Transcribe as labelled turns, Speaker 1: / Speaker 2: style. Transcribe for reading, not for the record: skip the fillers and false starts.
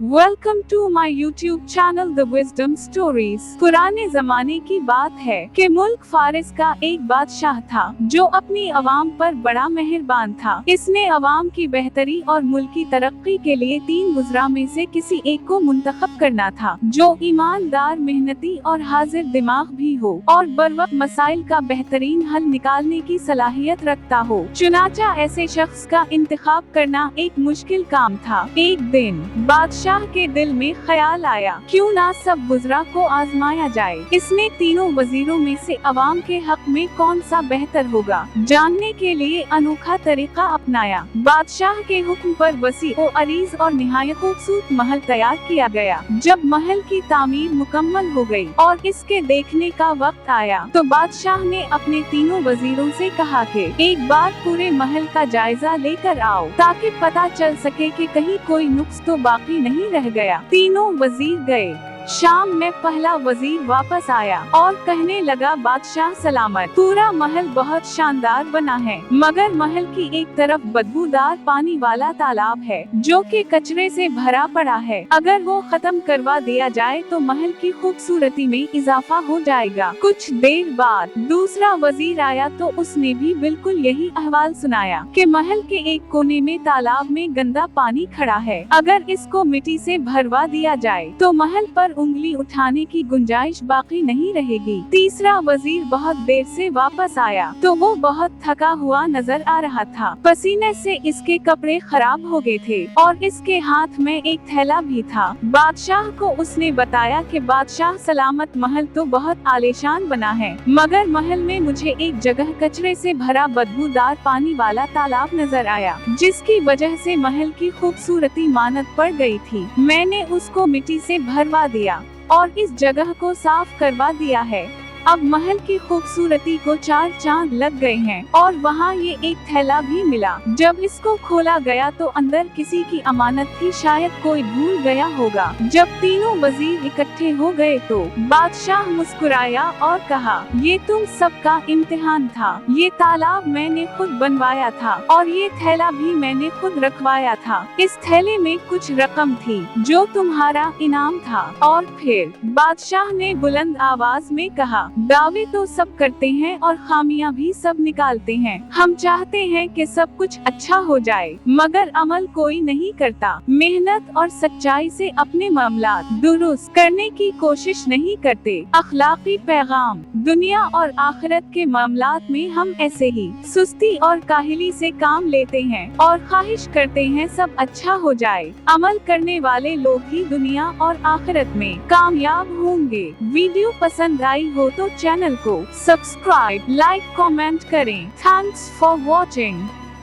Speaker 1: Welcome to my YouTube channel the Wisdom Stories. पुराने जमाने की बात है कि मुल्क फारिस का एक बादशाह था जो अपनी अवाम पर बड़ा मेहरबान था। इसने अवाम की बेहतरी और मुल्क की तरक्की के लिए 3 वज़रा में से किसी एक को मुंतखब करना था जो ईमानदार, मेहनती और हाजिर दिमाग भी हो और बरवक्त मसाइल का बेहतरीन हल निकालने की सलाहियत रखता हो। चुनाचा ऐसे शख्स का इंतखाब करना एक मुश्किल काम था। एक दिन बादशाह के दिल में ख्याल आया, क्यों ना सब वज़रा को आजमाया जाए। इसने तीनों वजीरों में से अवाम के हक में कौन सा बेहतर होगा जानने के लिए अनोखा तरीका अपनाया। बादशाह के हुक्म पर वसी और अरीज और निहायत खूबसूरत महल तैयार किया गया। जब महल की तामीर मुकम्मल हो गई और इसके देखने का वक्त आया तो बादशाह ने अपने तीनों वजीरों से कहा कि एक बार पूरे महल का जायजा लेकर आओ ताकि पता चल सके कि कहीं कोई नुक्स तो बाकी नहीं रह गया। तीनों वजीर गए। शाम में पहला वजीर वापस आया और कहने लगा, बादशाह सलामत, पूरा महल बहुत शानदार बना है, मगर महल की एक तरफ बदबूदार पानी वाला तालाब है जो कि कचरे से भरा पड़ा है। अगर वो खत्म करवा दिया जाए तो महल की खूबसूरती में इजाफा हो जाएगा। कुछ देर बाद दूसरा वजीर आया तो उसने भी बिल्कुल यही अहवाल सुनाया कि महल के एक कोने में तालाब में गंदा पानी खड़ा है। अगर इसको मिट्टी से भरवा दिया जाए तो महल पर उंगली उठाने की गुंजाइश बाकी नहीं रहेगी। तीसरा वजीर बहुत देर से वापस आया तो वो बहुत थका हुआ नजर आ रहा था। पसीने से इसके कपड़े खराब हो गए थे और इसके हाथ में एक थैला भी था। बादशाह को उसने बताया कि बादशाह सलामत, महल तो बहुत आलीशान बना है, मगर महल में मुझे एक जगह कचरे से भरा बदबूदार पानी वाला तालाब नजर आया, जिसकी वजह से महल की खूबसूरती मानत पड़ गई थी। मैंने उसको मिट्टी से भरवा दिया और इस जगह को साफ करवा दिया है। अब महल की खूबसूरती को 4 चांद लग गए हैं और वहाँ ये एक थैला भी मिला। जब इसको खोला गया तो अंदर किसी की अमानत थी, शायद कोई भूल गया होगा। जब तीनों वजीर इकट्ठे हो गए तो बादशाह मुस्कुराया और कहा, ये तुम सबका इम्तिहान था। ये तालाब मैंने खुद बनवाया था और ये थैला भी मैंने खुद रखवाया था। इस थैले में कुछ रकम थी जो तुम्हारा इनाम था। और फिर बादशाह ने बुलंद आवाज में कहा, दावे तो सब करते हैं और खामियां भी सब निकालते हैं। हम चाहते हैं कि सब कुछ अच्छा हो जाए, मगर अमल कोई नहीं करता। मेहनत और सच्चाई से अपने मामलात दुरुस्त करने की कोशिश नहीं करते। अखलाकी पैगाम, दुनिया और आखिरत के मामलात में हम ऐसे ही सुस्ती और काहिली से काम लेते हैं और ख्वाहिश करते हैं सब अच्छा हो जाए। अमल करने वाले लोग ही दुनिया और आखिरत में कामयाब होंगे। वीडियो पसंद आई हो तो चैनल को सब्सक्राइब, लाइक, कमेंट करें। Thanks for watching.